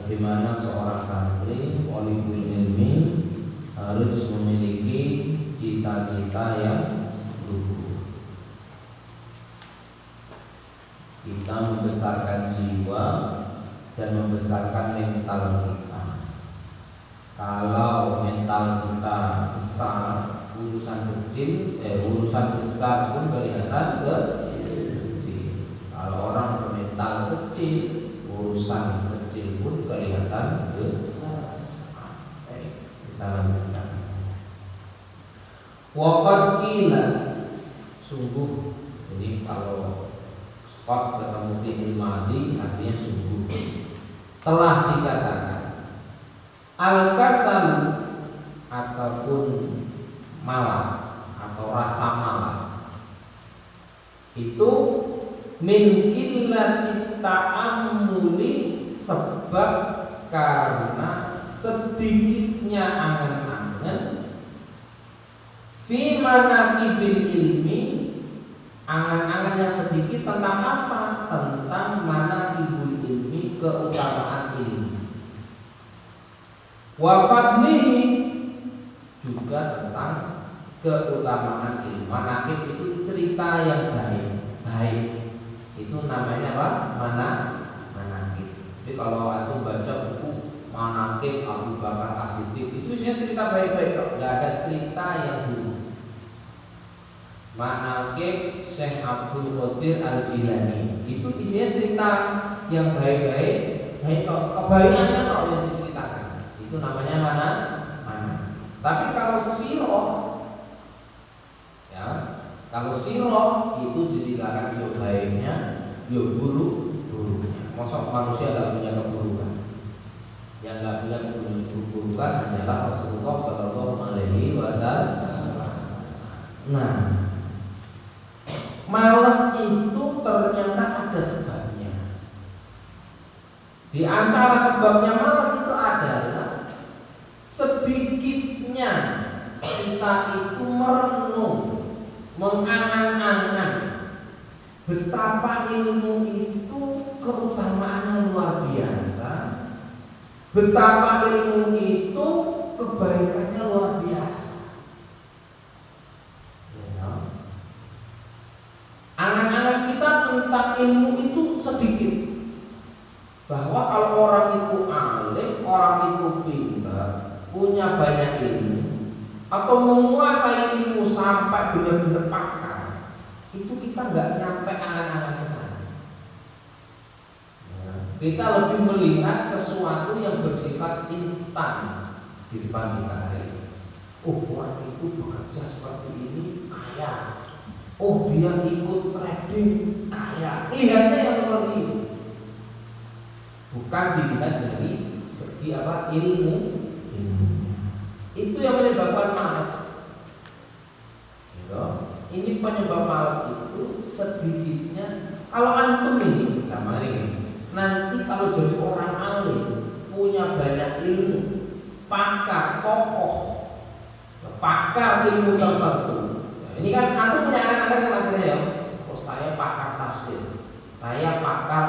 Bagaimana seorang santri thalibul ilmi harus memiliki cita-cita yang luhur. Kita membesarkan jiwa dan membesarkan mental kita. Kalau mental kita besar, urusan kecil, urusan besar pun kelihatan kecil. Kalau orang bermental kecil, urusan kecil pun kelihatan besar. Kita lanjutkan. Waqad qila, sungguh. Jadi kalau qad ketemu fi'il madhi artinya sungguh. Telah dikatakan al-kasal ataupun malas atau rasa malas itu min qillatit ta'ammuli, sebab karena sedikitnya angan-angan fi manaqibil ilmi, angan-angan yang sedikit tentang apa? Tentang manaqibul ilmi, keutamaan ilmu. Wa fadlihi, juga tentang keutamaan ilmu. Manaqib itu cerita yang baik. Itu namanya apa? Manaqib. Jadi kalau antum baca buku Manaqib Abu Bakar As-Siddiq, itu isinya cerita baik-baik, enggak ada cerita yang buruk. Manaqib Syekh Abdul Qadir Al-Jilani, itu isinya cerita yang baik-baik, kebaikannya kalau yang diceritakan. Itu namanya mana? Tapi kalau sirah, ya, kalau sirah itu diceritakan yang baiknya, yang buruknya. Masa manusia tidak punya keburukan? Yang tidak punya keburukan hanyalah Rasulullah Sallallahu Alaihi Wasallam. Nah, malas itu ternyata ada sebabnya. Di antara sebabnya malas itu adalah sedikitnya kita itu merenung, mengangan-angan betapa ilmu itu keutamaannya luar biasa, betapa ilmu itu kebaikannya luar biasa. Angan-angan kita tentang ilmu itu sedikit, bahwa kalau orang itu alim, orang itu pintar, punya banyak ilmu, atau menguasai ilmu sampai benar-benar pakar, itu kita nggak nyampe angan-angan ke sana. Kita lebih melihat sesuatu yang bersifat instan di depan kita hari ini. Oh, orang itu bekerja seperti ini, kaya. Oh, dia ikut trading, kaya. Lihatnya yang seperti itu. Bukan dilihat dari segi apa? Ilmu. Itu yang menyebabkan malas. Ini penyebab malas itu sedikitnya. Kalau antum ini, nanti kalau jadi orang alim, punya banyak ilmu, pakar, tokoh, pakar ilmu tertentu. Ini kan antum punya anak-anak yang akhirnya ya, oh saya pakar tafsir, saya pakar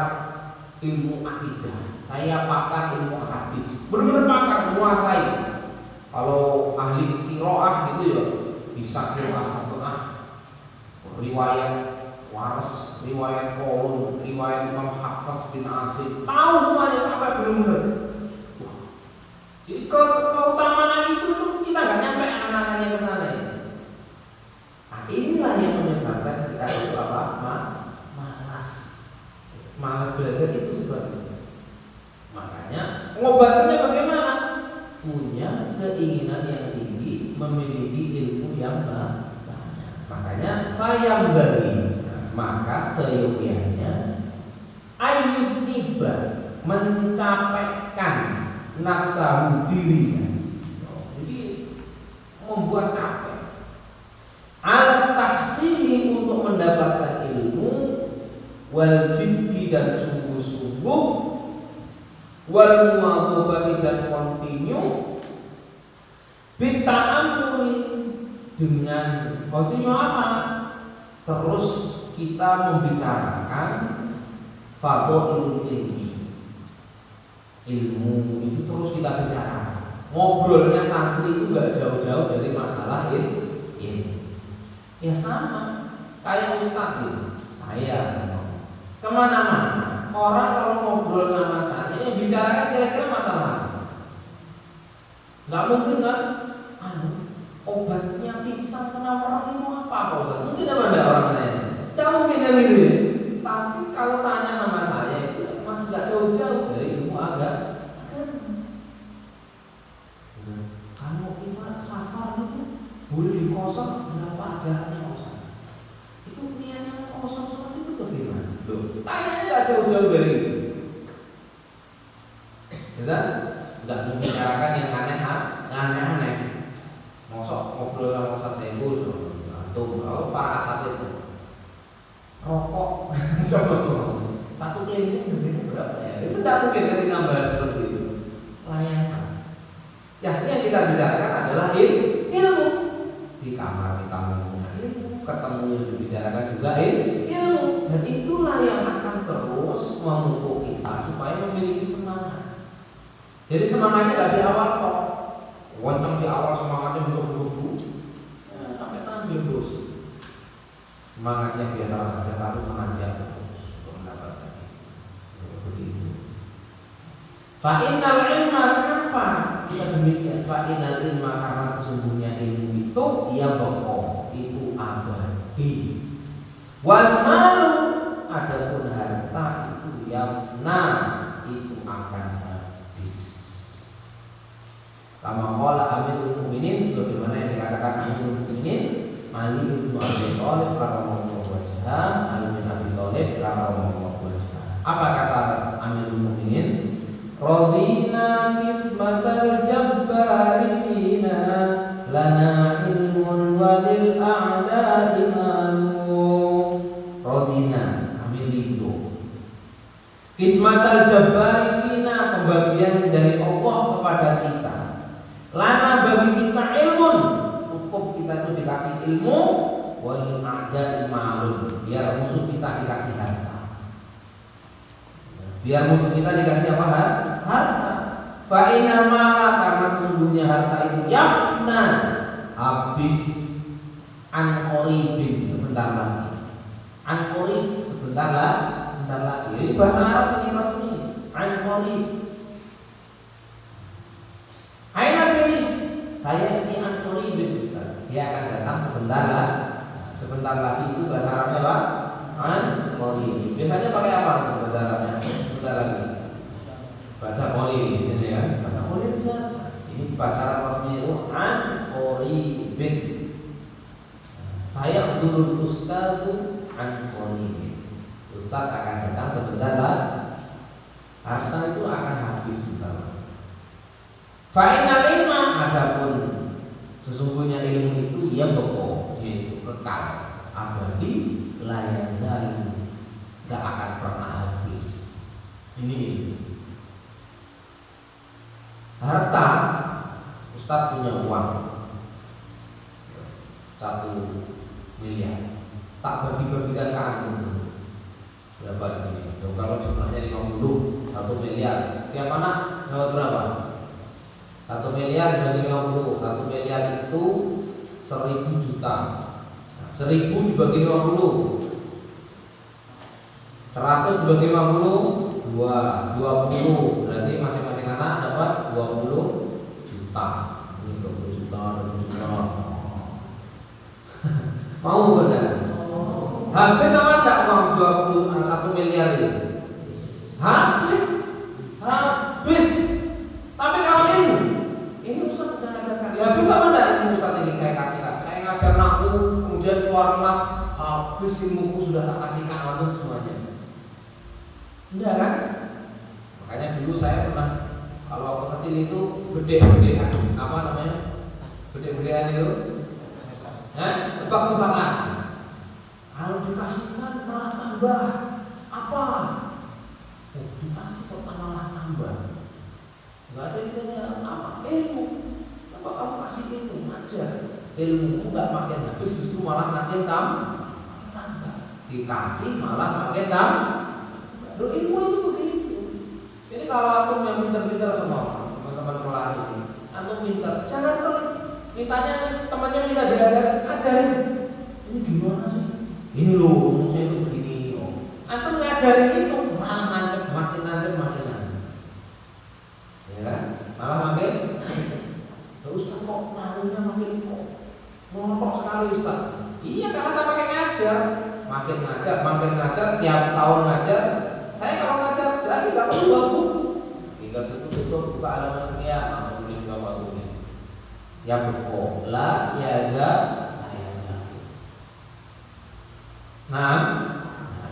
ilmu akidah, saya pakar ilmu hadis, benar-benar pakar, menguasai Jadi keutamaan itu tuh kita nggak nyampe anak-anaknya ke sana. Nah, inilah yang menyebabkan kita itu apa? Malas belajar itu sebabnya. Makanya pengobatan bagaimana? Punya keinginan yang tinggi, memiliki ilmu yang banyak. Makanya sayang bagi, maka seyogianya ayub iba mencapaikan nafsu dirinya. Jadi membuat capek. Alat tahsili untuk mendapatkan ilmu, wal jiddi dan sungguh-sungguh, wal muwadhabati dan kontinu, bita'amuli dengan kontinu apa? Terus kita membicarakan fadhilul ilmi. Ilmu itu terus kita bicarakan. Ngobrolnya santri itu gak jauh-jauh dari masalah ilmu. Ya sama kayak ustadz itu. Saya kemana-mana orang kalau ngobrol sama saya yang bicarakan kira-kira masalah apa? Nggak mungkin kan? Obatnya pisang kena orang itu apa Ustaz? Mungkin ada orang tanya. Tidak mungkin kan gitu ya. Tapi kalau tanya sama saya itu masih nggak jauh-jauh dari ilmu agama. Kalau kita safar itu boleh dikosong berapa jaraknya Ustaz? Itu niatnya kosong seperti itu bagaimana? Tanyanya nggak jauh-jauh dari itu. Kita nggak membicarakan yang aneh-aneh. Mosok ngobrol sama Ustaz Saiful tuh kalau para asat itu rokok satu klinik harganya berapa ya? Itu tidak mungkin kan ditambah seperti itu. Layanan. Yang kita bicarakan adalah ilmu. Di kamar kita ngomong ilmu, ketemu yang dibicarakan juga ilmu. Dan itulah yang akan terus memupuk kita supaya memiliki semangat. Jadi semangatnya dari awal kok. Wancang di awal semangatnya buru-buru sampai tampil terus. Semangatnya biasa saja tapi menanjak terus untuk mendapatkan begitu. Fa'innal ilma, kenapa kita demikian? Fa'innal ilma karena sesungguhnya ilmu itu ia pokok, itu abadi. Wal malu adapun harta itu yafna, itu akan habis. Kama qala Amirul Mukminin, sebagaimana yang dikatakan Amirul Mukminin Ali bin Abi Thalib karramallahu wajhahu, Ali bin Abi Thalib karramallahu wajhahu. Apa kata Amirul Mukminin? Radina kismatal jabbari fina, lana ilmun walil a'dadi malu. Radina, kami rindu kismatal jabbari fina, pembagian dari Allah kepada kita. Lana bagi kita ilmun, cukup kita itu dikasih ilmu, walil a'dadi malu, biar musuh kita dikasih harta. Biar musuh kita dikasih apa? Harta. Fa'inal mala, karena sesungguhnya harta itu yafna, habis. An qoribin, sebentar lagi. An qorib, sebentar lagi. Ini bahasa Arab ini resmi. An qorib. Aina binis, saya ini an qoribin Ustaz. Dia akan datang sebentar lagi itu bahasa Arabnya apa? An qorib. Biasanya pakai apa untuk bahasa Arabnya? Sebentar lagi. Bahasa qorib di sini kan. Bahasa qorib bisa. Ini bahasa Arabnya itu an qoribin. Saya dulu Ustaz itu an qoribin. Ustaz akan datang sebentar lagi. Harta itu akan habis sebentar. Fa'inal ilma, adapun sesungguhnya ilmu itu yang pokok, yaitu kekal, abadi, la yazal, gak akan pernah habis. Ini harta. Ustaz punya uang 1 miliar, tak bagi-bagikan ke antum. Berapa di sini? Kalau jumlahnya 50, 1 miliar. Tiap anak dapat berapa? 1 miliar dibagi 50. 1 miliar itu 1.000 juta. 1.000 dibagi 50. 100 dibagi 50, 20. Berarti masing-masing anak dapat 20 juta, ini 20 juta, 20 juta. Mau benar? Habis apa enggak uang 1 miliar itu? Habis. Tapi kalau ini Ustaz sudah ngajarkan. Ya habis apa enggak ini Ustaz ini saya kasihkan? Saya ngajar naku, kemudian keluar kelas, habis ilmuku sudah tak kasihkan habis semuanya. Enggak kan? Makanya dulu saya pernah kalau waktu kecil itu bedek-bedekan, apa namanya? Bedek-bedekan itu? Tebak-tebakan. Kalau dikasihkan malah tambah apa? Dikasih kok malah tambah. Enggak ada ditanya apa? Ilmu. Apa kamu kasih ilmu aja? Ilmu enggak makin habis, justru malah makin tambah. Dikasih malah makin tambah. Loh, ilmu itu begitu. Jadi kalau aku yang pintar-pintar semua teman-teman kelas ini, antum pintar, jangan pelit. Mintanya temannya minta diajarin, ajarin. Ini gimana sih? Ini loh, rumusnya itu begini. Antum ngajarin itu malah nancep, makin nancep. Ya, malah makin. Ustaz kok naruhnya makin kok ngompok sekali Ustaz. Iya, karena tak pakai ngajar. Makin ngajar, tiap tahun ngajar. Saya kalau ngajar lagi gak perlu buat buku. Tinggal tutup buka halaman sekian, tulis berapa tulis. Ya buku la yaza. Nah,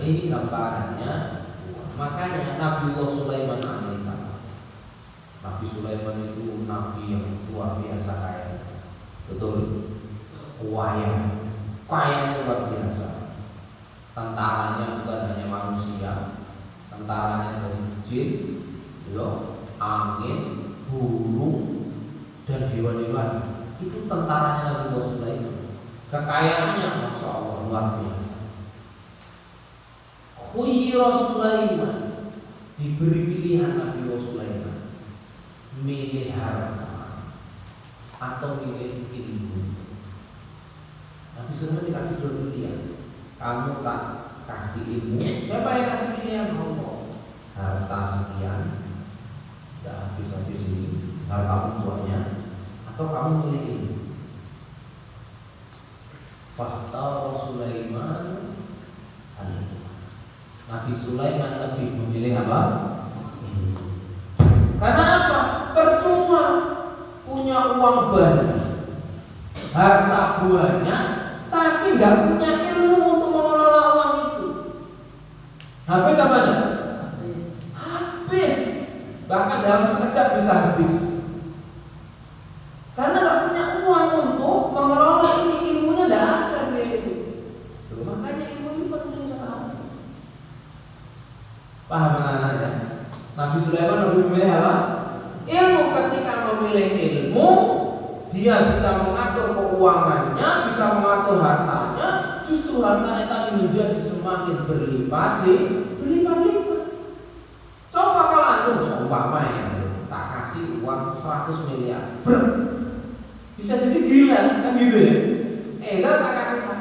ini gambarannya. Makanya Nabi Sulaiman alaihissalam. Nabi Sulaiman itu nabi yang luar biasa kaya. Betul. Kayanya luar biasa. Tentaranya bukan hanya manusia, tentaranya dari jin, angin, burung, dan hewan-hewan. Itu tentaranya Nabi Sulaiman. Kekayaannya Masya Allah luar biasa. Khuyira Sulaiman, diberi pilihan Nabi Sulaiman, milih harta atau milih ilmu. Nabi Sulaiman dikasih dua pilihan. Kamu tak kasih ilmu, siapa yang kasih pilihan? Allah. Harta sekian, tidak habis-habis ini, harta tuanya, atau kamu milih ilmu. Fakta Sulaiman alaihi. Nabi Sulaiman lebih memilih apa? Karena apa? Percuma punya uang banyak, harta banyak, tapi nggak punya ilmu untuk mengelola uang itu. Habis apa? Habis. Bahkan dalam sekejap bisa habis. Karena nggak punya uang untuk mengelola ini, ilmunya nggak ada dia itu. Makanya ilmu ini penting sekali. Paham anak-anak ya? Nabi Sulaiman lebih memilih apa? Ilmu. Ketika memilih ilmu, dia bisa mengatur keuangannya, bisa mengatur hartanya. Justru hartanya tadi menjadi semakin berlipat-lipat. Coba kalau antum seumpamanya tak kasih uang 100 miliar, bisa jadi gila kan gitu ya? Tak kasih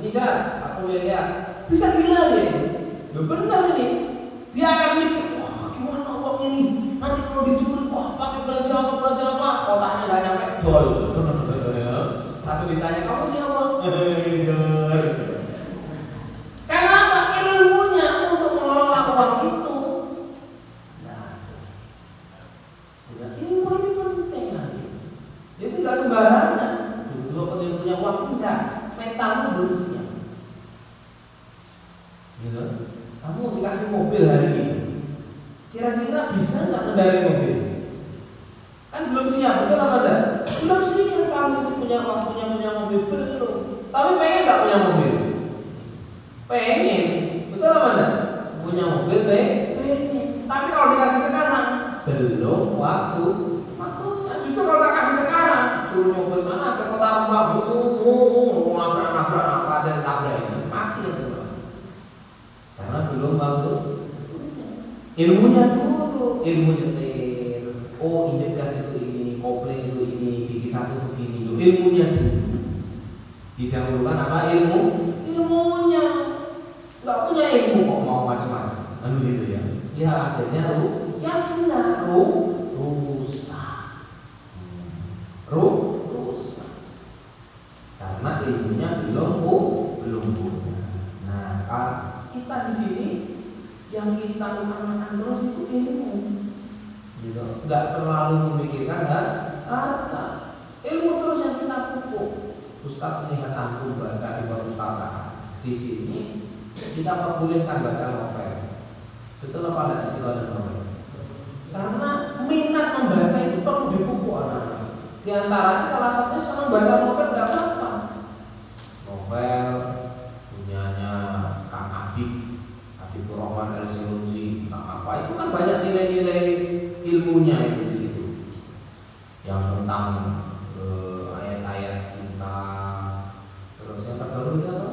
ini 1 miliar, bisa gila dia. Benar ini. Dia akan mikir, wah gimana uang ini? Nanti kalau dicuri, wah pakai belanja apa? Kotaknya nggak nyampe dol. Satu ditanya, kamu siapa? Kenapa? Ilmunya untuk mengelola uang itu. Nah, ilmu ini penting nanti. Itu nggak sembarangan. Dulu kalau punya uang tidak, mentalmu belum siap. Gitu. Kamu dikasih mobil hari ini, kira-kira bisa nggak mengendarai mobil? Kan belum siap, betul apa enggak? Belum siap. Kamu itu punya mobil belum, tapi pengen nggak punya mobil? Pengen, betul apa enggak? Punya mobil pengen. Tapi kalau dikasih sekarang, belum waktunya. Justru kalau tak kasih sekarang, suruh mobil sana ke kota Rembang, nabrak apa aja ditabrak, mati itu. Karena belum bagus ilmunya dulu, ilmu nyetir, injek gas itu ini, kopling itu ini, gigi satu begini, ilmunya dulu. Didahulukan apa? Ilmunya. Nggak punya ilmu kok mau macam-macam, kan gitu ya? Ya akhirnya rusak. rusak karena ilmunya belum punya. Nah, kita di sini yang kita utamakan terus itu ilmu, gitu. Nggak terlalu memikirkan harta. Ilmu terus yang kita pupuk. Ustaz melihat antum baca di perpustakaan. Di sini kita perbolehkan baca novel. Betul apa enggak di situ ada novel? Karena minat membaca itu perlu dipupuk anak-anak. Di antaranya salah satunya senang baca novel, tidak apa-apa. Novel punyanya Kang Habibur Rahman El-Sirunzi, apa itu kan banyak nilai-nilai ilmunya itu di situ. Yang tentang ayat-ayat cinta, terus yang terbaru itu apa?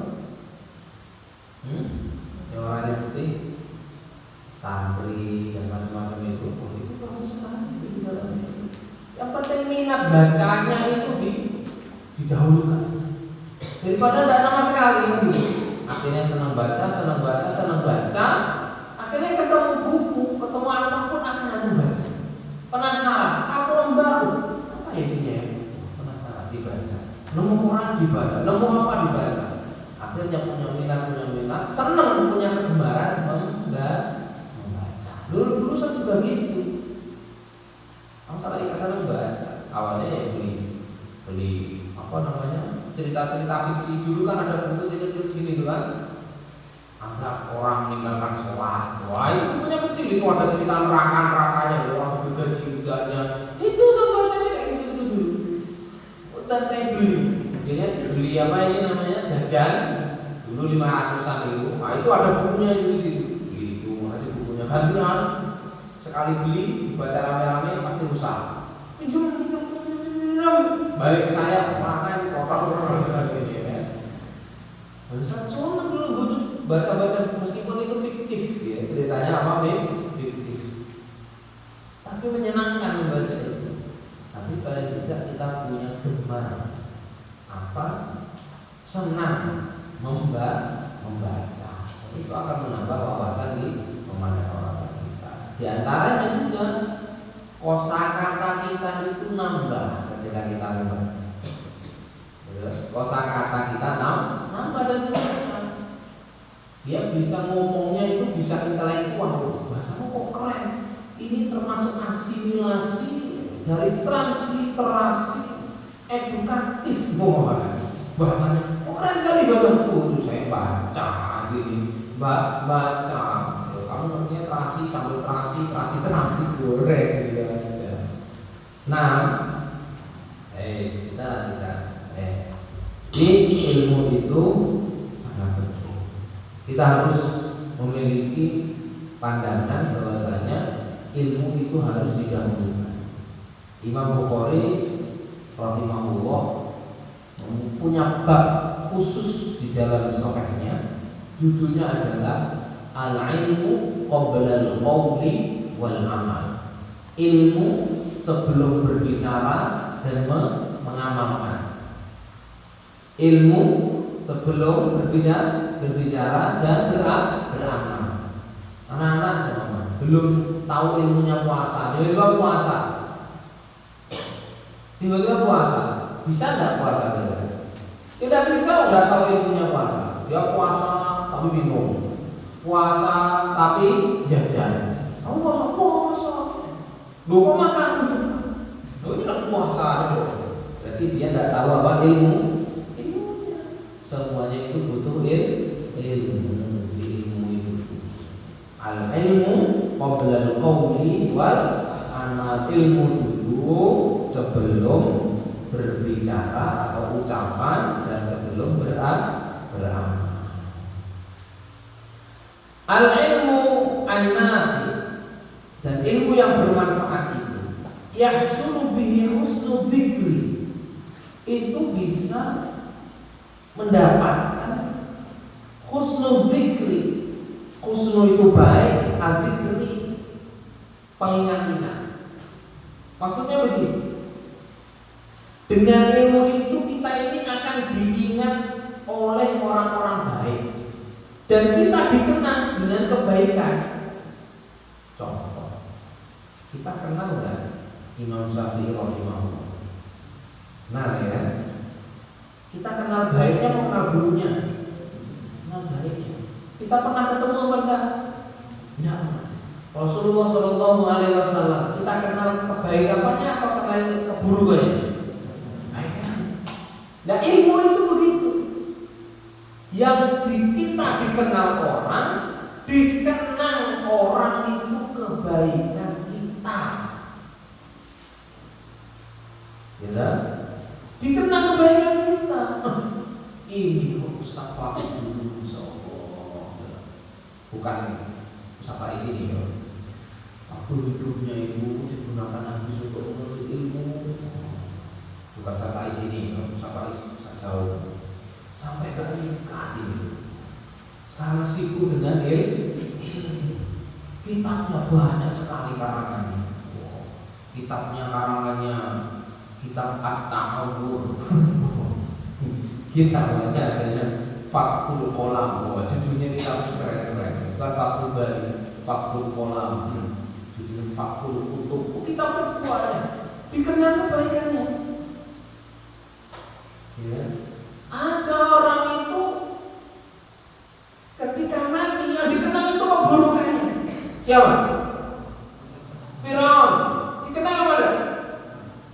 Yang warnanya putih, santri dan macam-macam itu bagus sekali di dalamnya. Yang penting minat bacanya itu didahulukan daripada tidak sama sekali. Akhirnya senang baca, akhirnya ketemu buku, ketemu apapun akan baca. Penasaran, satu lembar apa isinya ya? Penasaran dibaca, nemu Quran dibaca, nemu apa dibaca. Akhirnya punya minat, senang, punya kegemaran membaca. Dulu saya juga gitu. Antara ikatan membaca, awalnya ya beli apa namanya, cerita-cerita fiksi. Dulu kan ada buku kecil-kecil segini tuh kan, ada orang meninggalkan sholat. Wah, itu punya kecil itu ada cerita neraka-nerakanya, orang juga jinganya. Itu sebetulnya kayak gitu dulu. Dan saya beli apa ini namanya, jajan dulu 500-an itu. Nah, itu ada bukunya itu di situ. Beli itu aja bukunya gantian. Sekali beli dibaca rame-rame pasti rusak. Balik ke saya makan kotor ini ya. Saya senang dulu baca-baca meskipun itu fiktif ya, ceritanya apa fiktif. Tapi menyenangkan membaca itu. Tapi paling tidak kita punya gemar apa? Senang membaca. Itu akan menambah wawasan di pemahaman kita. Di antaranya juga kosakata kita itu nambah ketika kita membaca. Kosakata kita nambah dan terus dia bisa ngomongnya itu bisa intelektual. Bahasa kok keren. Ini termasuk asimilasi dari transliterasi edukatif. Bahasanya kok keren sekali bahasa itu. Saya baca gini, baca. Kamu namanya terasi sambil terasi goreng gitu ya. Nah, kita lanjutkan. Di ilmu itu sangat penting. Kita harus memiliki pandangan bahwasanya ilmu itu harus didahulukan. Imam Bukhari rahimahullah punya bab khusus di dalam sahihnya, judulnya adalah al-ilmu qabla al-qawli wal amal. Ilmu sebelum berbicara dan mengamalkan. Ilmu sebelum berbicara dan beramal. Anak-anak semua belum tahu ilmunya puasa, tiba-tiba puasa. Bisa enggak puasa dia? Tidak bisa, udah tahu ilmunya puasa. Dia puasa tapi minum. Puasa tapi jajan. Kamu puasa. Lu kok makan itu? Lu ini kan puasa itu. Berarti dia tidak tahu apa ilmunya. Semuanya itu butuh ilmu itu. Al-ilmu qabla al-qawli wal amal. Ilmu dulu sebelum berbicara atau ucapan dan sebelum beramal. Al-ilmu an-nafi, dan ilmu yang bermanfaat itu yahsulu bihi husnu dzikri, itu bisa mendapatkan husnu dzikri. Husnu itu baik, al-dzikri pengingat-ingat. Maksudnya begini, dengan ilmu itu kita ini akan diingat oleh orang-orang baik dan kita dikenang dengan kebaikan. Contoh, kita kenal nggak Imam Syafi'i rahimahullah? Nah ya, kita kenal baiknya atau kenal buruknya? Kenal baiknya. Kita pernah ketemu apa enggak? Enggak. Rasulullah Shallallahu Alaihi Wasallam, kita kenal kebaikannya atau kenal keburukannya? Nah ilmu itu begitu. Yang kita dikenal orang, dikenang orang itu kebaikan kita. Ya, dikenang kebaikan kita. Ini kok Ustaz Fahmi dulu, bukan Ustaz Fahmi sini ya. Waktu hidupnya ibu digunakan habis untuk menuntut ilmu. Bukan Ustaz Fahmi sini, Ustaz Fahmi jauh sampai ke nikah ini. Karena sibuk dengan ilmu, kitabnya banyak sekali karangannya. Kitabnya karangannya kitab At-Ta'awur. Kitabnya adanya Fathul Qolam. Judulnya kitab keren-keren. Bukan Fathul Bari, Fathul Qolam. Judulnya Fathul Kutub. Kitabnya banyak. Dikenal kebaikannya. Ya. Ada orang itu ketika mati yang dikenal itu keburukannya. Siapa? Firaun. Dikenal apa dia?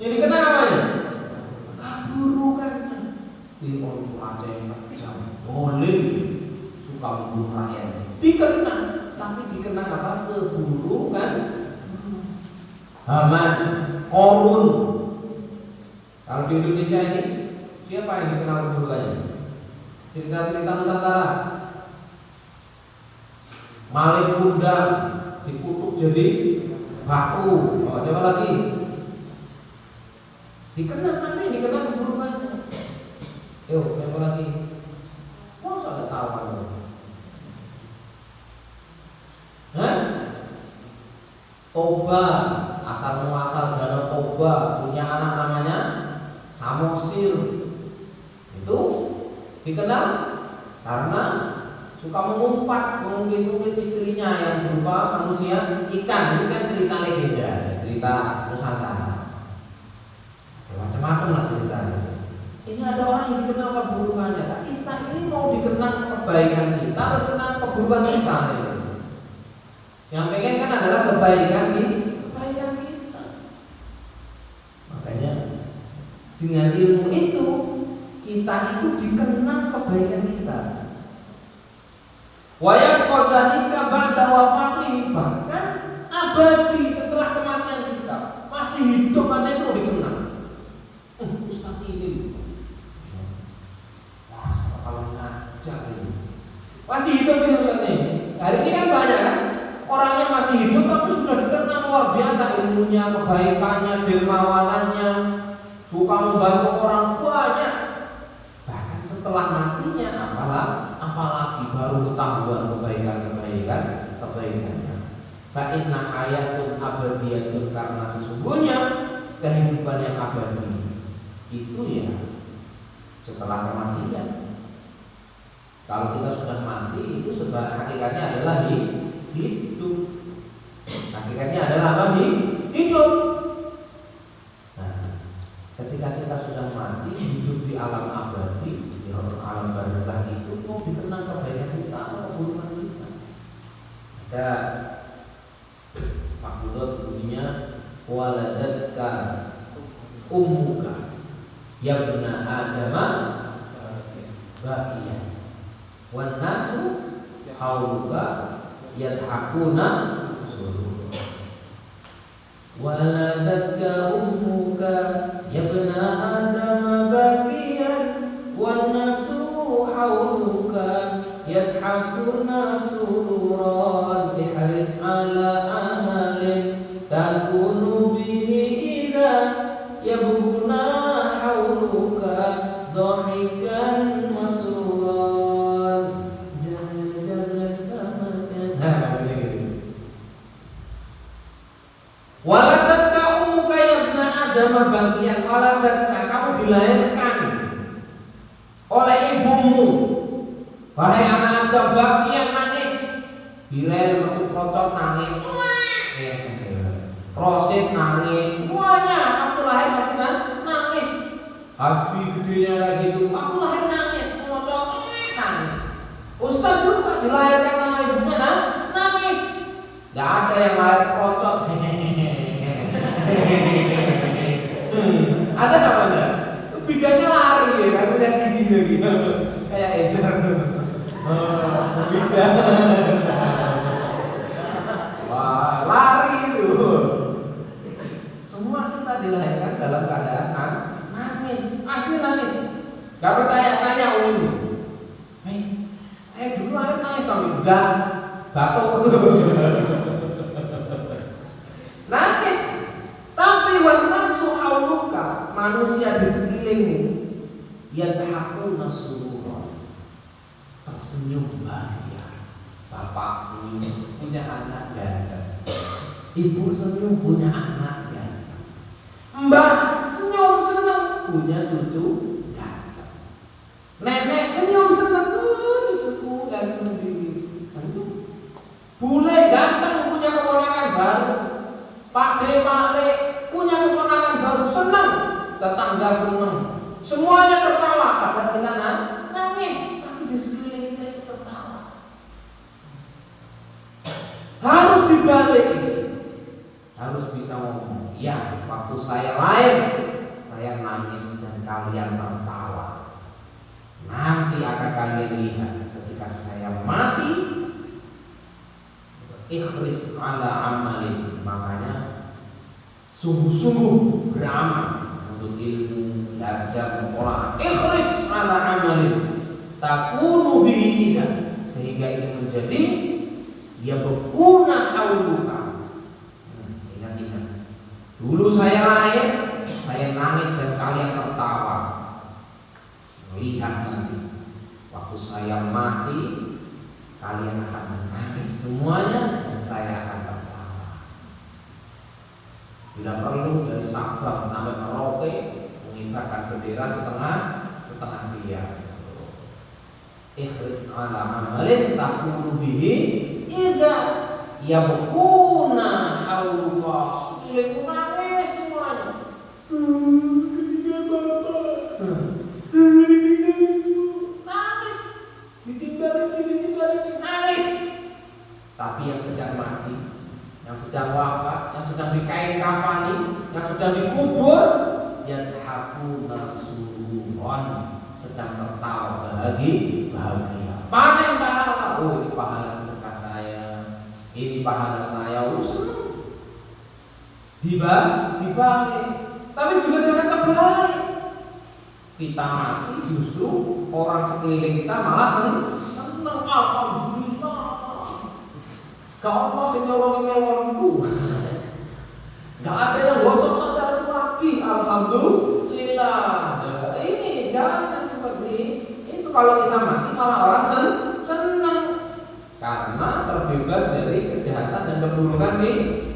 Yang dikenal apa ya? Keburukannya. Ini orang aja yang macam boleh suka membunuh rakyat. Dikenal, tapi dikenal apa? Keburukan. Haman, Korun. Kalau di Indonesia ini siapa yang dikenal keburukannya? Cerita-cerita Nusantara. Malik Kundang dikutuk jadi batu. Oh, coba lagi. Dikenal tapi dikenal keburukannya. Yuk, coba lagi. Mau saya tahu kan? Hah? Toba, asal muasal Danau Toba punya anak namanya Samosir. Itu dikenal karena suka mengumpat, mengungkit istrinya yang berupa manusia ikan. Ini kan cerita legenda, cerita Nusantara. Macam-macam lah ceritanya. Ini ada orang yang dikenal keburukannya. Nah, kita ini mau dikenal kebaikan kita atau dikenal keburukan kita? Yang pengen kan adalah kebaikan kita. Makanya dengan ilmu itu kita itu dikenal kebaikan kita. Wayang qadzanika ba'da wafati, bahkan abadi setelah kematian kita, masih hidup aja itu dikenal. Ustaz ini, wah kalau ngajar ini, masih hidup ini Ustaz ini. Hari ini kan banyak kan orangnya masih hidup tapi sudah dikenal luar biasa ilmunya, kebaikannya, dermawanannya, suka membantu orang banyak. Bahkan setelah matinya apalagi baru ketahuan kebaikannya. Fa inna hayatun abadiyatun, karena sesungguhnya kehidupan yang abadi itu ya setelah kematian. Kalau kita sudah mati itu hakikatnya adalah hidup. Hakikatnya adalah apa? Hidup. Nah, ketika kita sudah mati, hidup di alam abadi, di alam barzakh itu mau dikenal kebaikan kita atau keburukan kita. Ada maksudnya bunyinya waladatka ummuka yabna adama baqiyan wan nasu hauluka yadhakuna waladatka ummuka yabna adama baqiyan wan nasu hauluka yadhakuna sururan biharis ala amalin takunu bihi idha yabguna hauluka dhahikan masruran jalan-jalan sama waladatka ummuka yabna adama baqiyan, waladatka, kamu dilahirkan oleh ibumu wahai anak Adam, baqiyan, nangis dilahir waktu protot nangis, prosit nangis, semuanya kamu lahir pasti nangis. Hasbi gedenya lagi itu, aku lahir nangis, ngocok nangis. Ustaz juga dilahirkan sama ibunya nangis. Gak ada yang lahir ngocok. Ada apa enggak? Biganya lari ya, kan punya gigi lagi. Kayak Ezer. Biga. Wah, lari itu. Semua kita dilahirkan dalam keadaan nangis, asli nangis. Gak bertanya-tanya ini. Saya dulu lahir nangis kami enggak, batuk. Nangis. Tapi warnasu hauluka, manusia di sekelilingmu, yadhakuna sururan, tersenyum bahagia. Bapak senyum punya anak ganteng, ibu senyum punya anak ganteng, mbah senyum senang punya cucu ganteng, nenek senyum senang cucuku ganteng sendiri senyum, bule ganteng punya keponakan baru, Pak D, Pak D punya keponakan baru senang, tetangga senang, semuanya tertawa. Padahal kita nangis, tapi di sekeliling kita itu tertawa. Harus dibalik, harus bisa ngomong. Ya, waktu saya lahir, saya nangis dan kalian tertawa. Nanti akan kalian lihat ketika saya mati, ikhris ala amalin, makanya sungguh-sungguh beramal untuk ilmu, belajar, mengolah. Ikhris ala amalin takunu bihi, sehingga itu menjadi ya berguna hauluka. Ingat-ingat, dulu saya lahir, saya nangis dan kalian tertawa. Lihat nanti waktu saya mati, kalian akan menangis semuanya dan saya akan tertawa. Bila perlu dari Sabang sampai Merauke mengibarkan bendera setengah dia. Ikhris ala amalin takunu bihi idza yabquna hauluka, sekeliling nangis semuanya. Nangis, ditinggalin nangis. Tapi yang sedang mati, yang sedang wafat, yang sedang dikain kafani, yang sedang dikubur, yadhakuna sururan, sedang tertawa bahagia. Panen pahala, oh ini pahala sedekah saya, ini pahala saya, senang. Dibalik, tapi juga jangan kebalik. Kita mati justru orang sekeliling kita malah senang, alhamdulillah. Kau masih nolongin-nolonginku. Gak ada yang gosok sadar lagi, alhamdulillah. Ini jangan seperti itu. Kalau kita mati malah orang senang karena terbebas dari kejahatan dan keburukan di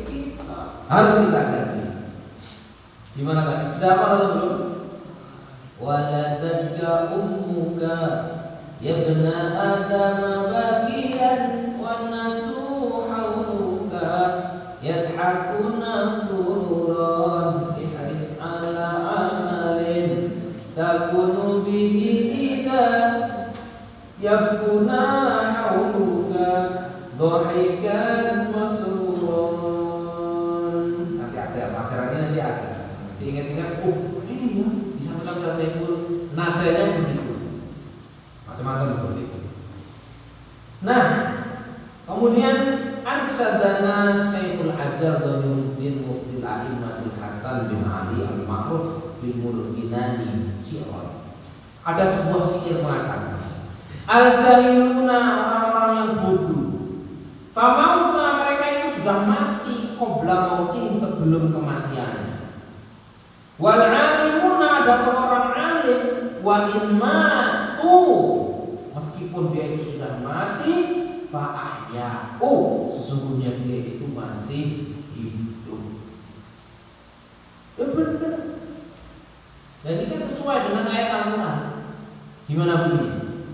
kita. Harus kita ganti. Gimana kan? Sudah apa atau belum? Waladatka ummuka ya ibna Adam bagian wa nasu hauluka yadhakuna sururan ihris ala amalin takunu bihi idza yabkuna hauluka dhahikan masruran. Nanti ada pelajarannya, nanti ada. Nanti ingat-ingat, oh ini ya saya pun nadanya begitu, macam-macam seperti itu. Nah, kemudian Arsadana Syekhul Ajal Dhamiruddin Muftil A'immatul Hasan bin Ali Al-Ma'ruf bin Mulkinani Syi'ran. Ada sebuah syair mengatakan, Al-Jahiluna, orang-orang yang bodoh, famauta, mereka itu sudah mati, qabla mautin, sebelum kematiannya. Wal-alimuna, ada orang alim, wa in matu, meskipun dia itu sudah mati, fa'ahya, sesungguhnya dia itu masih hidup. Benar. Dan ini kan sesuai dengan ayat Al-Quran. Gimana bunyinya?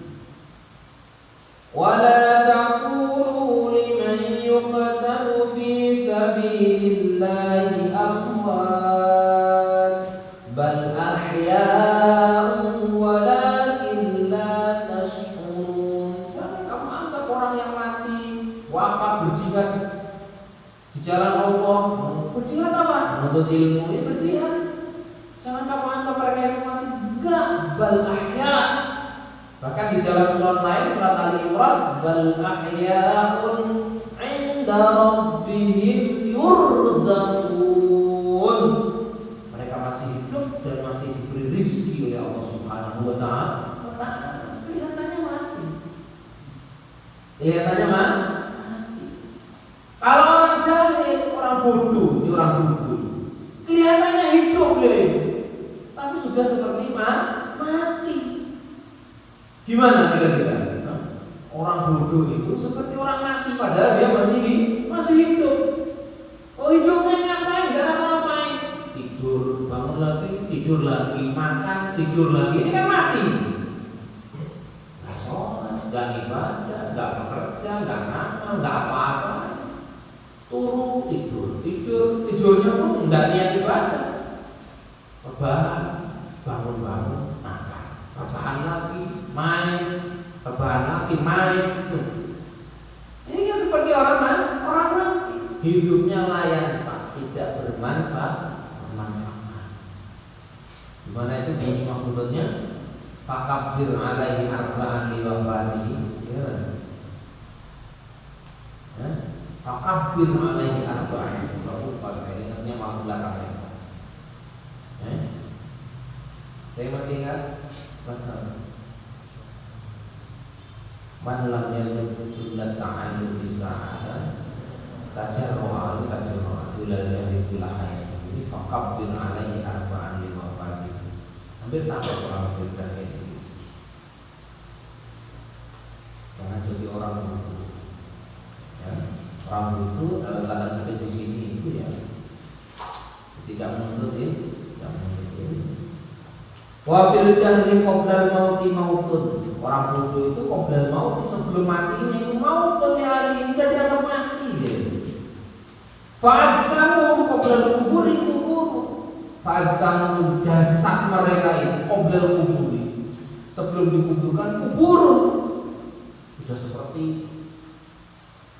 Wala taqulu liman yuqtalu fi sabilillahi amwat bal ahya menuntut ilmu ini berjihad. Jangan kamu anggap mereka itu mati. Enggak, bal ahya. Bahkan di dalam surat lain, surat Ali Imran, bal ahyaun 'inda rabbihim yurzaqun. Mereka masih hidup dan masih diberi rizki oleh Allah Subhanahu wa taala. Kelihatannya mati. Kelihatannya mati. Kalau orang jahil, orang bodoh, ini orang bodoh. Kelihatannya hidup ya, tapi sudah seperti mati. Gimana kira-kira? Orang bodoh itu seperti orang mati, padahal dia masih hidup. Oh, hidupnya ngapain? Gak apa-apain. Tidur, bangun lagi, tidur lagi, makan, tidur lagi. Ini kan mati. Gak sholat, gak ibadah, gak bekerja, gak ngamal, gak apa-apa. Turun, tidurnya pun enggak niat ibadah. Rebahan, bangun, makan. Rebahan lagi, main. Rebahan lagi, main. Ini kan seperti orang mati. Hidupnya layan, Pak, tidak bermanfaat. Gimana itu bunyi maksudnya? Fakabbir alaihi arba'an li wafatihi. Ya. Fakabbir alaihi arba'an. Kalau lupa, ingatnya mau belakang. Saya masih ingat. Man lam yajid sunnat ta'allum bisa'adah tajarru'a ila jahil hayat. Jadi fakabbir alaihi arba'an li wafatihi. Hampir sama orang berbeda ini. Jangan jadi orang bodoh. Ya. Orang bodoh dalam tanda kutip di sini itu ya tidak menuntut ilmu. Wa fil jahli qabla mauti mautun. Orang bodoh itu qabla mauti, sebelum matinya itu mautun, ya tidak dianggap mati ya. Fa'adzamu qabla kuburi kubur. Fa'adzamu jasad mereka itu qabla kuburi, sebelum dikuburkan kubur. Sudah seperti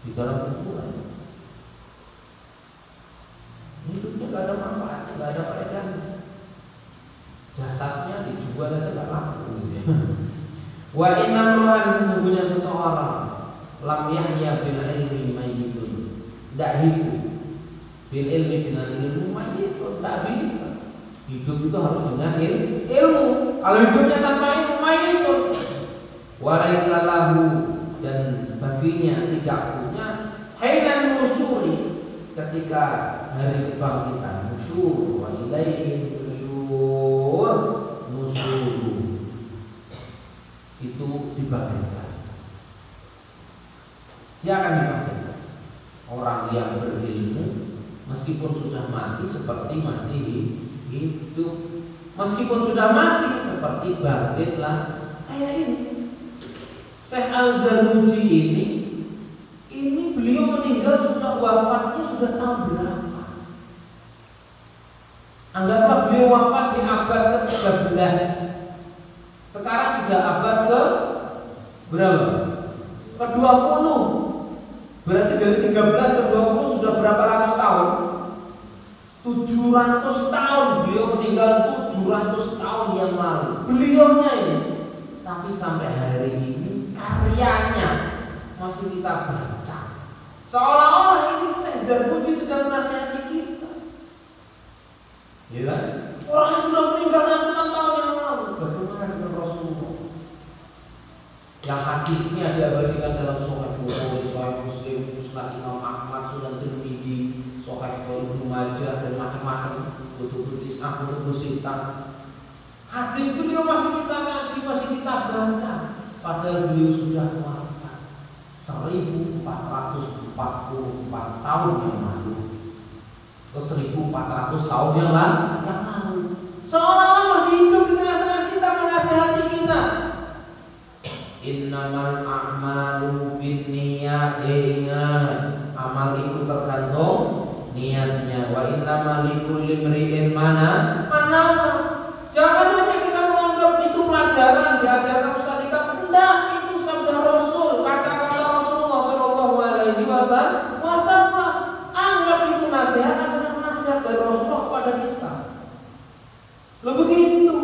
di dalam kuburan. Hidupnya gak ada manfaatnya, gak ada faedahnya. Jasadnya dijual aja gak laku. Wa inna rohan, sesungguhnya seseorang lam yahya bil ilmi mayyitun. Tidak hidup bil ilmi, dengan ilmu mayyitun. Tidak bisa. Hidup itu harus dengan ilmu. Kalau hidupnya tanpa ilmu mayyitun. Wa laisa lahu, dan baginya tidak punya hainan nusuri, ketika hari kebangkitan. Nusyur wa ilaihi nusyur itu dibangkitkan. Dia akan dibangkitkan. Orang yang berilmu meskipun sudah mati seperti masih hidup. Meskipun sudah mati seperti bangkitlah. Kayak ini Syekh Al-Zarnuji ini beliau meninggal sudah, wafatnya sudah tahun berapa? Anggaplah beliau wafat di abad ke-13. Sekarang sudah abad ke berapa? Ke-20. Berarti dari 13 ke 20 sudah berapa ratus tahun? 700 tahun. Beliau meninggal 700 tahun yang lalu. Beliaunya ini. Tapi sampai hari ini karyanya masih kita baca. Seolah-olah ini Syekh Zarnuji sedang menasihati kita. Ya kan? Orang yang sudah meninggal ratusan tahun yang lalu. Bagaimana dengan Rasulullah? Yang hadisnya diabadikan dalam Sahih Bukhari, Sahih Muslim, Musnad Imam Ahmad, Sunan Tirmidzi, Sahih Ibnu Majah, dan macam-macam. Kutubul Tis'ah, Kutubul Sittah. Hadis beliau masih kita kaji, masih kita baca. Padahal beliau sudah wafat 1444 tahun yang lalu. Ke 1400 tahun yang lalu. Seolah-olah masih hidup di tengah-tengah kita, menasihati kita. Innamal a'malu binniyat. Ingat, amal itu tergantung niatnya. Wa innamal likulli imri'in mana. Jangan hanya kita menganggap itu pelajaran diajarkan Ustaz kita. Tidak, itu sabda Rasul, kata-kata Rasulullah SAW. Anggap itu nasihat adalah nasihat dari Rasulullah begitu.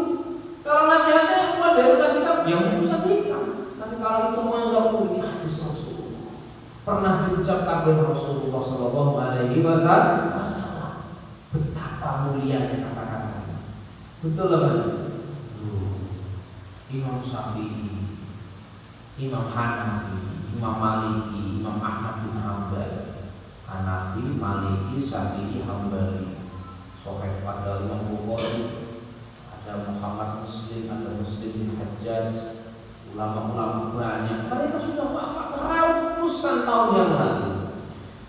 Kalau nasihatnya yang keluar dari Ustaz Hikam, ya mungkin Ustaz Hikam. Tapi kalau itu menganggap ini hadis Rasulullah, pernah diucapkan oleh Rasulullah Shallallahu Alaihi Wasallam, betapa mulianya kata-kata. Betul lah. Imam Syafi'i, Imam Hanafi, Imam Maliki, Imam Ahmad bin Hanbal, Hanafi, Maliki, Syafi'i, Hambali, Soheh, ada Imam Bukhari, ada Muhammad Muslim, ada Muslim bin Hajjaj, ulama-ulama banyak. Mereka sudah wafat ratusan tahun yang lalu,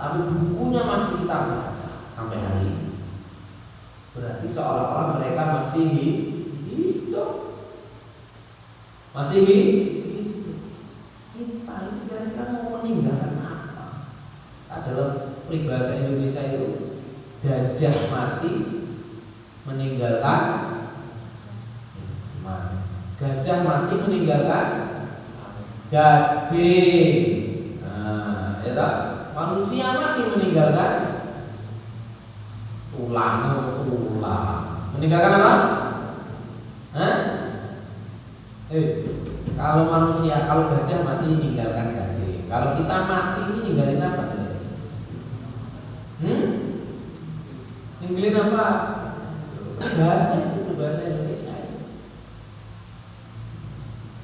tapi bukunya masih kita baca sampai hari ini. Berarti seolah-olah mereka masih hidup. Masih hidup. Kita ini kira-kira mau meninggalkan apa? Adalah peribahasa Indonesia itu, gajah mati meninggalkan gajah mati meninggalkan gading. Nah, ya tak? Manusia mati meninggalkan tulang. Meninggalkan apa? Hah? Kalau manusia, kalau gajah mati meninggalkan gading. Kalau kita mati ini ninggalin apa? Ninggalin apa? Bahasa itu bahasa Indonesia.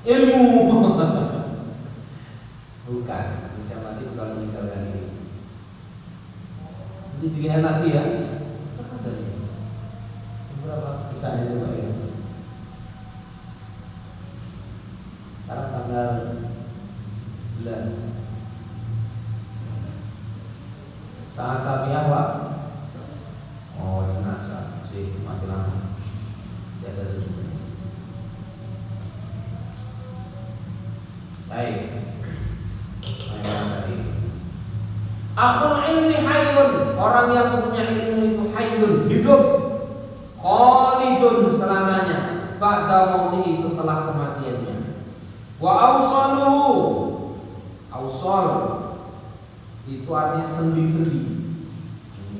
Ilmu. Bukan, manusia mati bukan meninggalkan ini. Jadi dilihat nanti ya. Berapa misalnya itu ya? Sekarang tanggal 11. Saat sapiah Pak. Oh, senasa sih masih lama. Ya ada juga. Baik. Akhul ilmi hayyun, orang yang punya ilmu itu hayyun, hidup, khalidun selamanya, ba'da mautihi, setelah kematiannya. Wa awsaluhu, awsal itu artinya sendi-sendi,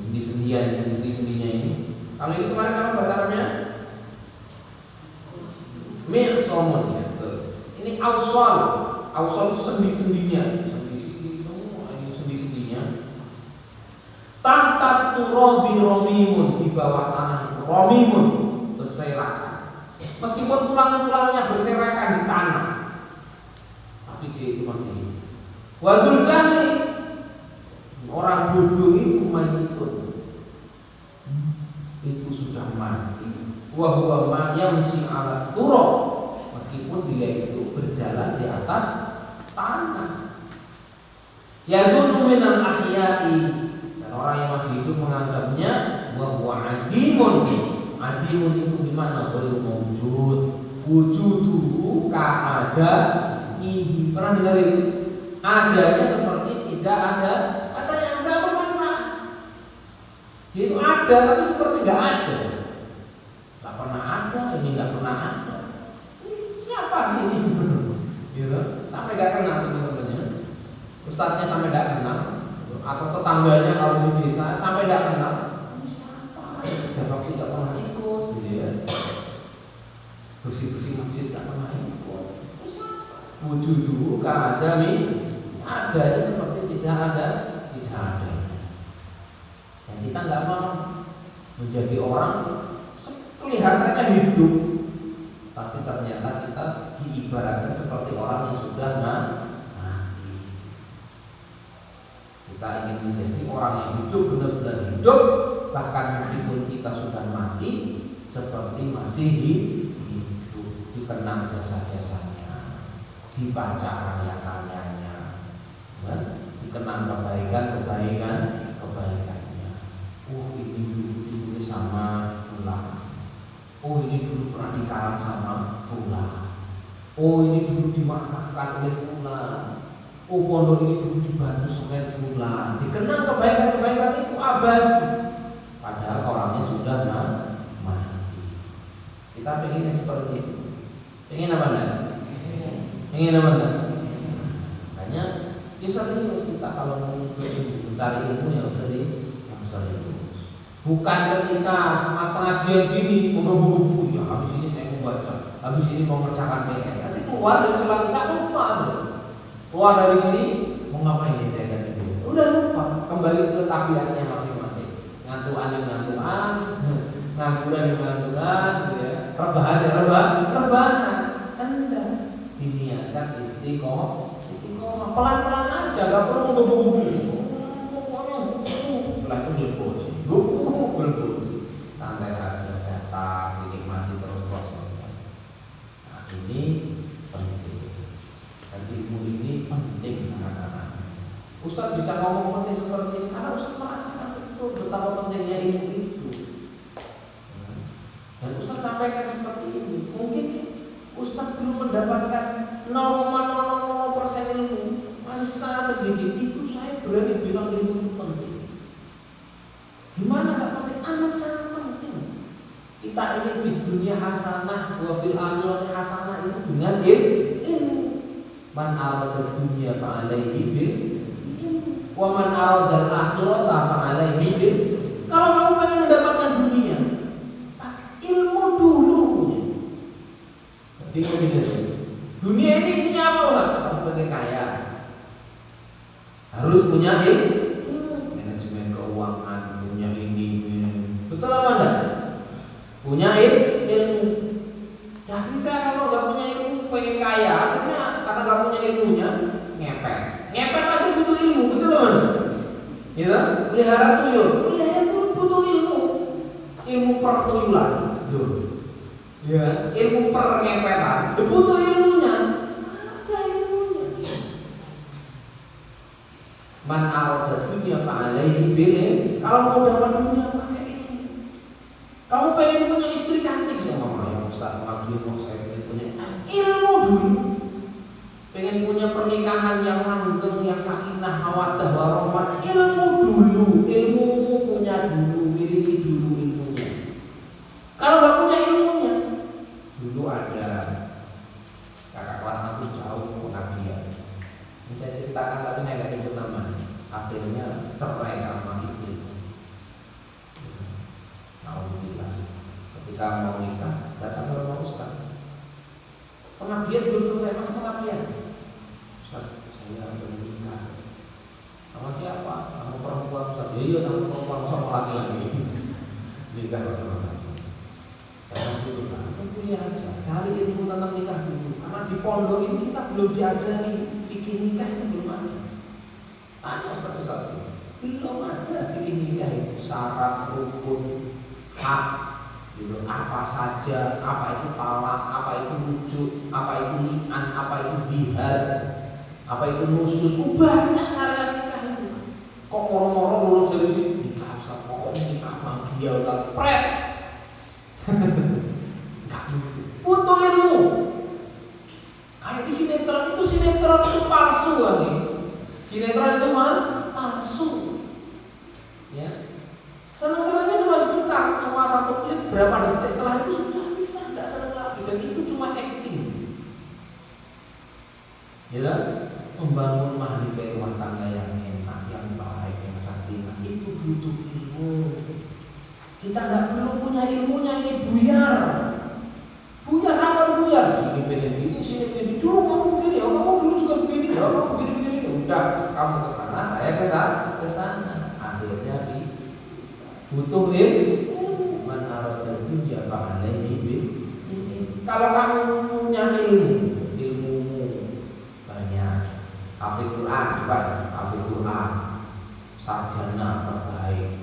sendi-sendinya ini. Kalau ini kemarin apa bahasa Arabnya? Mi'somun ya. Ini awsal, awsal itu sendi-sendinya. Tahta turabi romimun, di bawah tanah romimun, berserakan. Meskipun tulang-tulangnya berserakan di tanah, tapi dia itu masih hidup. Wadzul jahli, orang bodoh itu mayitun, itu sudah mati. Wa huwa ma yamshi ala turab, meskipun dia itu berjalan di atas tanah. Yadunnu minal ahya'i, orang yang masih hidup menganggapnya bahwa adimun. Adimun itu di mana? Belum wujud. Wujudu ka'ada ini. Pernah dengar itu? Adanya seperti tidak ada. Ada yang enggak bermanfaat. Itu ada tapi seperti enggak ada. Enggak pernah ada, ini enggak pernah ada. Ini siapa sih ini? Gitu. Sampai enggak kenal teman-temannya. Ustadznya sampai enggak kenal. Atau tetangganya kalau di desa sampai tidak kenal, siapa tidak pernah ikut, gitu ya. Bersih-bersih masjid tidak pernah ikut. Wujud dulu ada nih, adanya seperti tidak ada. Dan kita nggak mau menjadi orang kelihatannya hidup, tapi ternyata kita diibaratkan seperti orang yang sudah mati. Kita ingin menjadi orang yang hidup, benar-benar hidup, bahkan meskipun kita sudah mati, seperti masih hidup, dikenang jasa-jasanya, dibaca karya-karyanya, dikenang kebaikannya. Oh, ini dulu ditulis sama fulan. Oh, ini dulu pernah dikarang sama fulan. Oh, ini dulu dimaafkan oleh fulan. Oh, pondok ini dulu dibantu semen fulan. Dikenang kebaikan itu abadi. Padahal orangnya sudah mati. Kita pengennya seperti itu. Pengen apa enggak? Pengen apa enggak? Makanya ya serius kita kalau mau mencari ilmu yang serius. Bukan ketika pengajian gini menunggu ya habis keluar dari sholat isya lupa tuh. Keluar dari sini mau ngapain ya saya tadi itu? Udah lupa, kembali ke tabiatnya masing-masing. Ngantuan yang ngantuan, ngangguran yang ngangguran, gitu ya. Rebahan ya rebahan. Anda diniatkan istiqomah, pelan-pelan aja, gak perlu ngebuk-ngebuk. Setelah itu gelembut, santai saja, datang, dinikmati terus prosesnya. Nah ini penting, dan ilmu ini penting anak-anak. Ustaz bisa ngomong penting seperti ini karena Ustaz merasakan betul betapa pentingnya ilmu itu. Dan Ustaz sampaikan seperti ini. Mungkin Ustaz belum mendapatkan 0,000% ilmu, masih sangat sedikit. Itu saya berani bilang ilmu itu penting. Gimana gak penting? Amat sangat penting. Kita ingin di dunia hasanah, wa fil akhirati hasanah itu dengan ilmu. Man arada dunya fa alaihi bil wa man arada al-akhirata fa alaihi bil. Kalau kamu pengen mendapatkan dunia, ilmu dulu punya. Jadi dunia ini isinya apa lah? Kamu pengen kaya, harus punya ilmu, manajemen keuangan, punya ini. Betul apa enggak? Punya ilmu. Tapi saya kalau nggak punya ilmu pengen kaya, akhirnya karena nggak punya ilmunya ngepet aja butuh ilmu, betul apa enggak? Gitu? Pelihara tuyul butuh ilmu pertuyulan. Ya, ilmu pengepetan, butuh ilmunya. Ada ilmunya. Man arada dunya fa alaihi bil. Kalau mau dapat dunia pakai ilmu. Kamu pengen punya istri cantik sama ya Ustaz, mau saya pengen punya ilmu dulu. Pengen punya pernikahan yang langgeng, yang sakinah, mawaddah, warahmah, ilmu dulu. Ilmumu punya dulu, miliki dulu ilmunya. Kalau nggak punya ilmunya, dulu ada kakak kelas aku jauh pengabdian. Ini saya ceritakan tapi saya nggak nyebut namanya. Akhirnya cerai sama istri. Alhamdulillah. Ketika mau nikah, datang ke rumah Ustaz. Pengabdian belum selesai, masih pengabdian. Ustaz, saya belum nikah. Sama siapa? Sama perempuan Ustaz. Iya, sama perempuan sama laki-laki. Nikah sama laki. Saya dulu lah, kuliah aja. Cari ilmu tentang nikah dulu. Karena di pondok ini kita belum diajari fikih nikah itu belum ada. Tanya Ustaz, belum ada fikih nikah itu syarat, rukun, hak, gitu. Apa saja, apa itu talak, apa itu rujuk, apa itu li'an, apa itu bihar, apa itu nusus. Banyak syariat nikah itu. Kok moro-moro lulus dari sini nikah, pokoknya nikah bahagia udah pret. Butuh ilmu. Kayak di sinetron itu palsu kan nih. Sinetron itu palsu. Ya. Senang-senangnya cuma sebentar, cuma satu klip berapa detik, setelah itu sudah bisa tidak senang lagi, dan itu cuma acting. Ya, membangun mahligai rumah tangga yang enak, yang baik, yang sakinah itu butuh ilmu. Kita tidak perlu punya ilmunya ini buyar. Buyar apa buyar? Sini pengen gini, sini pengen dulu kamu begini, kamu dulu juga begini, kamu begini. Udah, kamu ke sana, saya ke sana. Akhirnya butuh ilmu. Man arada dunya fa alaihi bil. Kalau kamu punya ilmumu banyak. Hafid Quran, coba hafid Quran. Sarjana terbaik.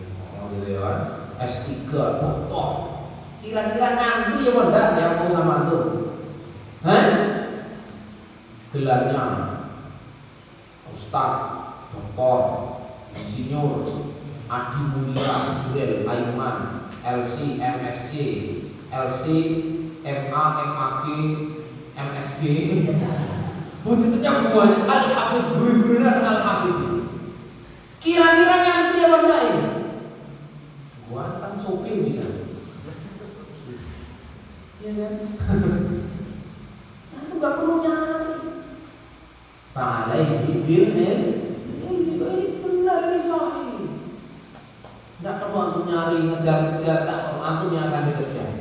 Gitu ya. S3, doktor. Kira-kira nanti ya enggak yang mau sama itu? Gelarnya Ustaz, doktor, insinyur, Adi Mulia, Abdul Aiman, LC, MSc, LC, MA, MAG, MSG. Butuhnya banyak. Al-Hafidh, guru-gurunya ada Al-Hafidh. Kira-kira nanti ya enggak ini? Gua kan sopir misalnya. Iya kan? Nah, itu gak perlu nyari. Fa'alaihi bil ini benar ini sahih. Tidak perlu antum nyari, ngejar-ngejar, tidak perlu antum yang akan dikejar.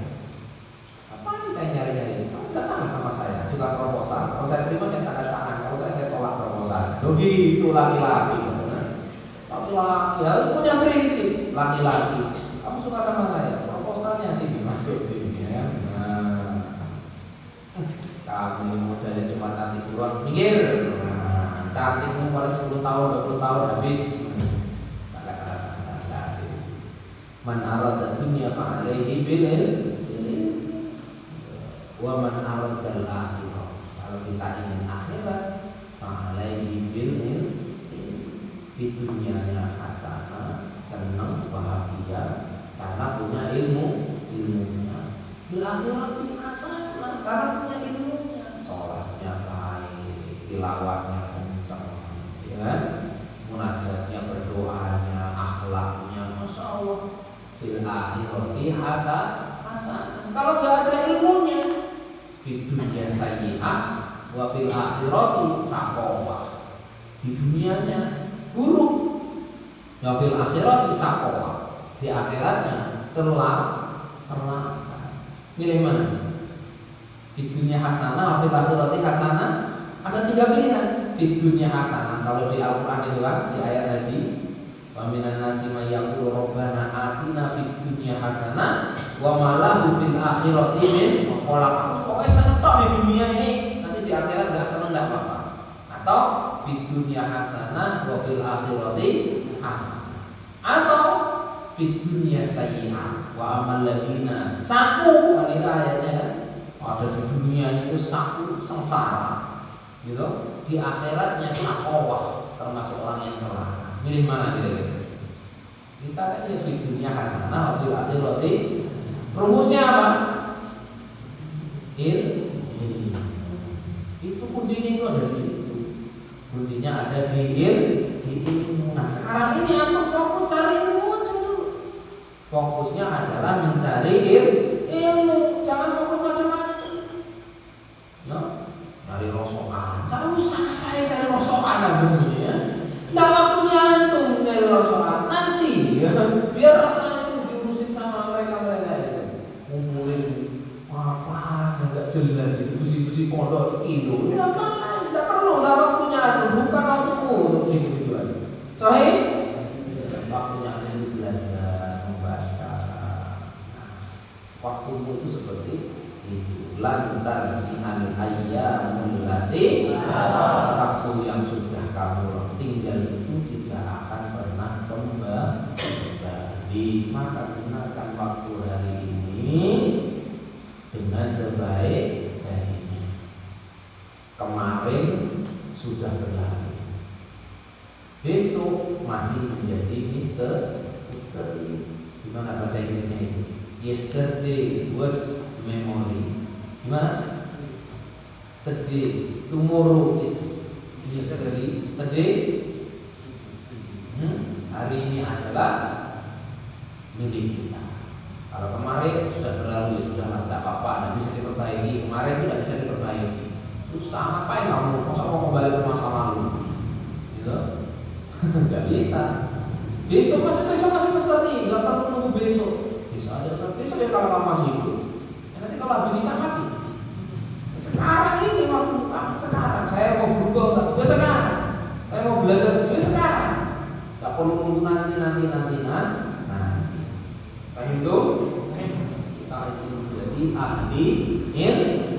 Apa ini saya nyari-nyari? Kamu datang sama saya, juga proposal. Kalau saya terima saya tanda tangan, kalau nggak saya tolak proposal. Dogi itu laki-laki, laki-laki harus punya prinsip. Laki-laki, kamu suka sama saya, proposalnya sih dimasuk sini ya. Nah, kamu modalnya cuma cantik doang, mikir. Nah, cantikmu paling 10 tahun, 20 tahun habis. Man arada dunya fa alaihi bil wa man arada al-akhirah. Kalau kita ingin akhirat, fa alaihi bil di dunianya hasanah, senang, bahagia karena punya ilmunya. Di akhirat di hasanah karena punya ilmunya. Sholatnya baik, tilawatnya kencang, ya kan? Munajatnya, berdoanya, akhlaknya, masya Allah. Fil akhirati hasanah. Kalau nggak ada ilmunya, di dunia sayyi'ah, wa fil akhirati saqawah. Di dunianya buruk, wa fil akhirati saqawah. Di akhiratnya celaka. Milih mana? Di dunia hasanah, wa fil akhirati hasanah. Ada 3 pilihan. Di dunia hasanah, kalau di Al-Quran itu kan di ayat tadi, wa minan nasi may yaqulu rabbana atina fid dunya hasanah wa ma lahu fil akhirati min khalaq. Pokoknya seneng tok di dunia ini, nanti di akhirat enggak seneng enggak apa-apa. Atau fid dunya hasanah wa fil akhirati hasanah. Atau fid dunya sayyi'ah wa amal ladina saku. Ini ayatnya ada di dunia itu saku sengsara. Gitu. Di akhiratnya saqawah, termasuk orang yang celaka. Milih mana kira-kira? Kita ini di dunia hasanah, di akhirati. Rumusnya apa? Ilmu. Itu kuncinya itu ada di situ. Kuncinya ada di ilmu. Nah sekarang ini antum fokus cari ilmu aja dulu. Fokusnya adalah mencari ilmu. Jangan fokus macam-macam. Ya, cari rosokan. Jangan usah cari rosokan begini ya. Nggak waktunya antum nyari rosokan nanti ya. Biar rasanya itu diurusin sama mereka itu. Ngumpulin apa nggak jelas itu besi-besi pondok kilo. Ya apa? Nggak perlu, nggak waktunya antum. Bukan waktumu untuk gitu-gituan. Sahih? Waktunya antum belajar, membaca. Waktumu itu seperti itu. Lantar sihan ayyamul lati waktu yang sudah kamu tinggal itu tidak akan pernah kembali. Maka gunakan waktu hari ini dengan sebaik-baiknya. Kemarin sudah berlalu, besok masih menjadi misteri. Gimana bahasa Inggrisnya itu? Yesterday was memory. Gimana? Today, tomorrow is mystery. Today, hari ini adalah milik kita. Kalau kemarin sudah berlalu, ya sudah tidak apa-apa, tidak bisa diperbaiki. Kemarin tidak bisa diperbaiki. Susah, ngapain kamu? Masa mau kembali ke masa lalu? Gitu? Tidak bisa. Besok masih misteri. Nggak perlu nunggu besok. Besok ya kalau kamu masih hidup. Nanti kalau habis bisa mati. Sekarang ini waktu kamu sekarang. Saya mau berubah enggak? Ya sekarang. Saya mau belajar ya sekarang. Enggak perlu nunggu nanti. Paham itu? Kita ini menjadi ahli ilmu.